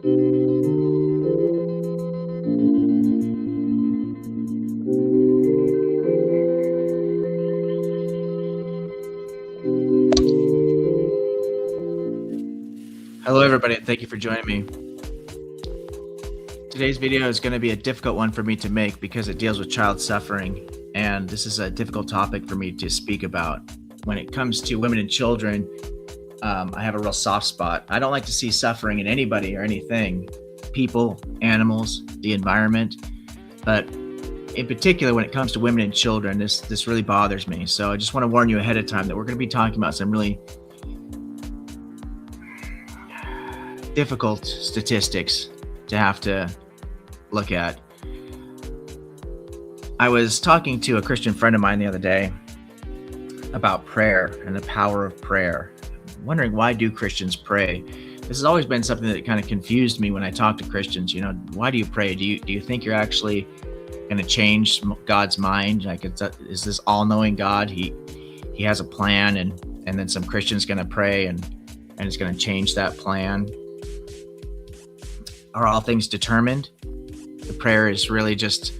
Hello everybody, and thank you for joining me. Today's video is going to be a difficult one for me to make because it deals with child suffering, and this is a difficult topic for me to speak about. When it comes to women and children, I have a real soft spot. I don't like to see suffering in anybody or anything, people, animals, the environment, but in particular when it comes to women and children, this really bothers me. So I just want to warn you ahead of time that we're going to be talking about some really difficult statistics to have to look at. I was talking to a Christian friend of mine the other day about prayer and the power of prayer. I'm wondering, why do Christians pray? This has always been something that kind of confused me when I talk to Christians. You know, why do you pray? Do you think you're actually going to change God's mind? Like, is this all-knowing God? He has a plan, and then some Christian's going to pray and it's going to change that plan. Are all things determined? The prayer is really just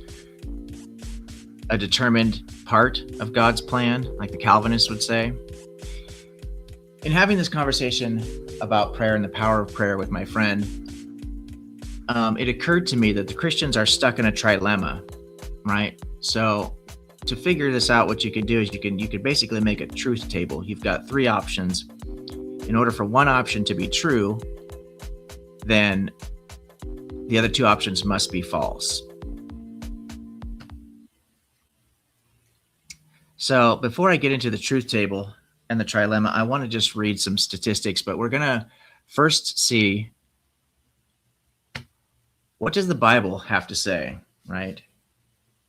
a determined part of God's plan, like the Calvinists would say. In having this conversation about prayer and the power of prayer with my friend, it occurred to me that the Christians are stuck in a trilemma, right? So to figure this out, what you could do is you could basically make a truth table. You've got three options. In order for one option to be true, then the other two options must be false. So before I get into the truth table and the trilemma, I want to just read some statistics, but we're going to first see, what does the Bible have to say, right?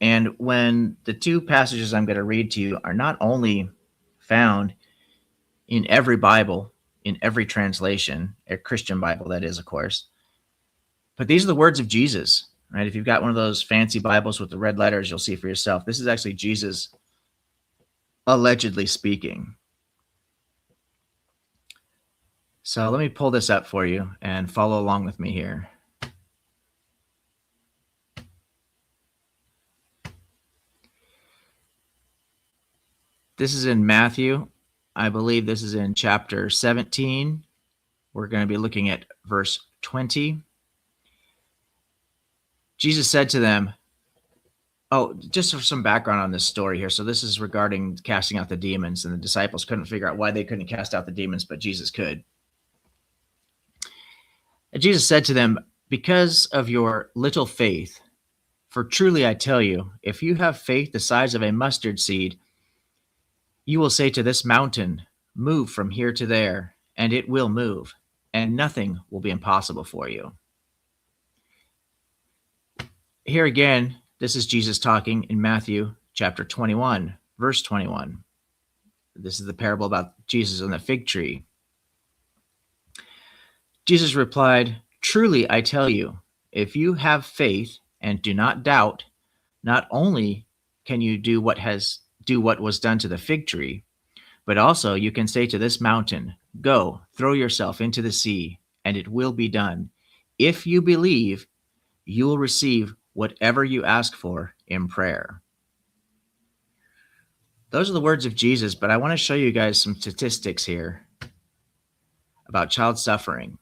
And when the two passages I'm going to read to you are not only found in every Bible, in every translation, a Christian Bible that is, of course, but these are the words of Jesus, right? If you've got one of those fancy Bibles with the red letters, you'll see for yourself. This is actually Jesus allegedly speaking. So let me pull this up for you and follow along with me here. This is in Matthew. I believe this is in chapter 17. We're going to be looking at verse 20. Jesus said to them, just for some background on this story here. So this is regarding casting out the demons, and the disciples couldn't figure out why they couldn't cast out the demons, but Jesus could. And Jesus said to them, "Because of your little faith, for truly I tell you, if you have faith the size of a mustard seed, you will say to this mountain, 'Move from here to there,' and it will move, and nothing will be impossible for you." Here again, this is Jesus talking in Matthew chapter 21, verse 21. This is the parable about Jesus and the fig tree. Jesus replied, "Truly I tell you, if you have faith and do not doubt, not only can you do what was done to the fig tree, but also you can say to this mountain, 'Go, throw yourself into the sea,' and it will be done. If you believe, you will receive whatever you ask for in prayer." Those are the words of Jesus, but I want to show you guys some statistics here about child suffering.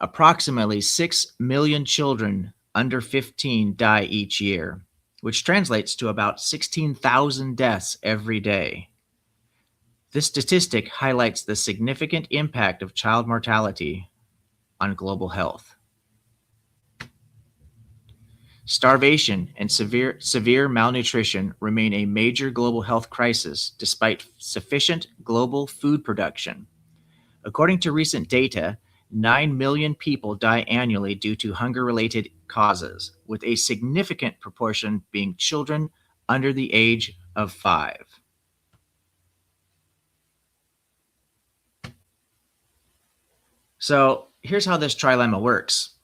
Approximately 6 million children under 15 die each year, which translates to about 16,000 deaths every day. This statistic highlights the significant impact of child mortality on global health. Starvation and severe malnutrition remain a major global health crisis despite sufficient global food production. According to recent data, 9 million people die annually due to hunger-related causes, with a significant proportion being children under the age of 5. So here's how this trilemma works.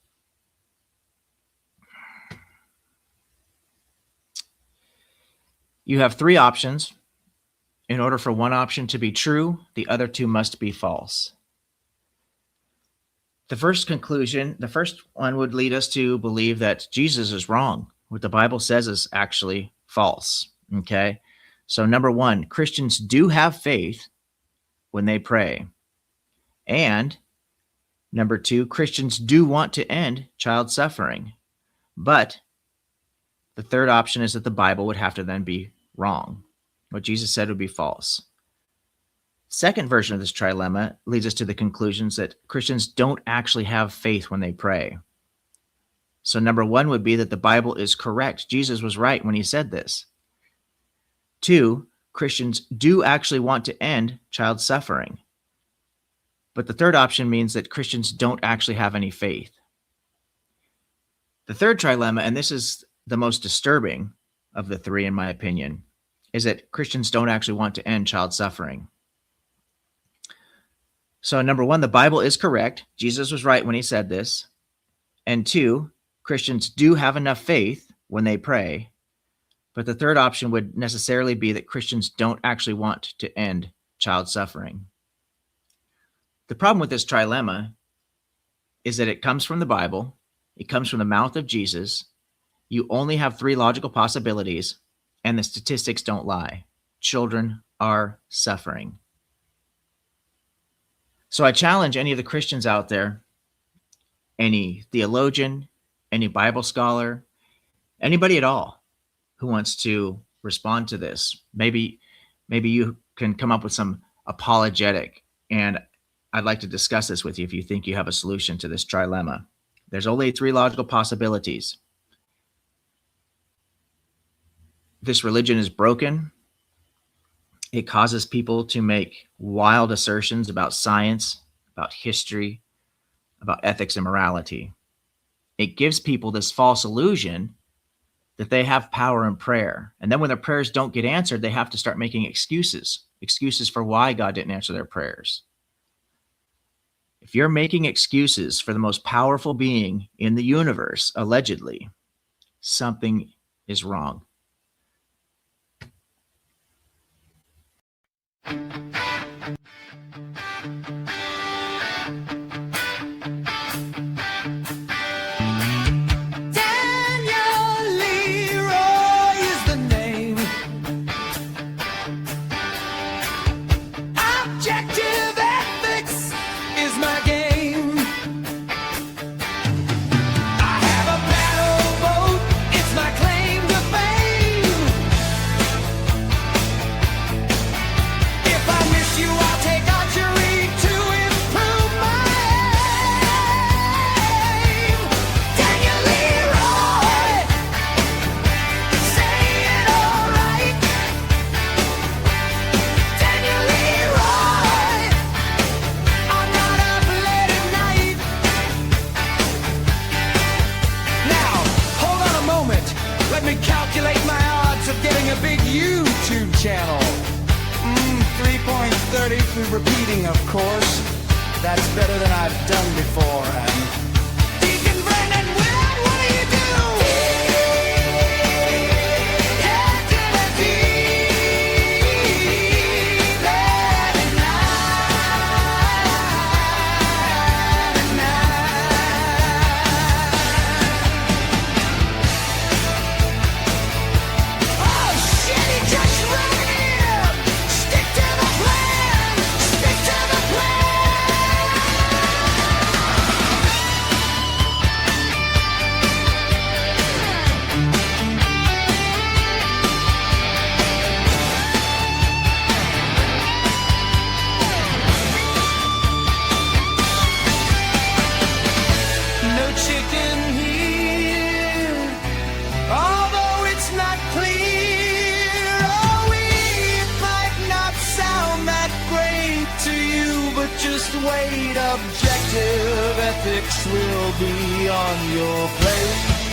You have three options. In order for one option to be true, the other two must be false. The first one would lead us to believe that Jesus is wrong. What the Bible says is actually false. Okay. So, number one, Christians do have faith when they pray. And number two, Christians do want to end child suffering. But the third option is that the Bible would have to then be wrong. What Jesus said would be false. Second version of this trilemma leads us to the conclusions that Christians don't actually have faith when they pray. So number one would be that the Bible is correct. Jesus was right when he said this. Two, Christians do actually want to end child suffering. But the third option means that Christians don't actually have any faith. The third trilemma, and this is the most disturbing of the three, in my opinion, is that Christians don't actually want to end child suffering. So number one, the Bible is correct. Jesus was right when he said this. And two, Christians do have enough faith when they pray. But the third option would necessarily be that Christians don't actually want to end child suffering. The problem with this trilemma is that it comes from the Bible. It comes from the mouth of Jesus. You only have three logical possibilities, and the statistics don't lie. Children are suffering. So I challenge any of the Christians out there, any theologian, any Bible scholar, anybody at all who wants to respond to this. Maybe you can come up with some apologetic, and I'd like to discuss this with you if you think you have a solution to this trilemma. There's only three logical possibilities. This religion is broken. It causes people to make wild assertions about science, about history, about ethics and morality. It gives people this false illusion that they have power in prayer. And then when their prayers don't get answered, they have to start making excuses for why God didn't answer their prayers. If you're making excuses for the most powerful being in the universe, allegedly, something is wrong. Channel. 3.30 for repeating, of course. That's better than I've done before. And Deacon Brendan, Willard, what do you do? Yeah, to the deep and oh shit, he just ran. Just wait, objective ethics will be on your plate.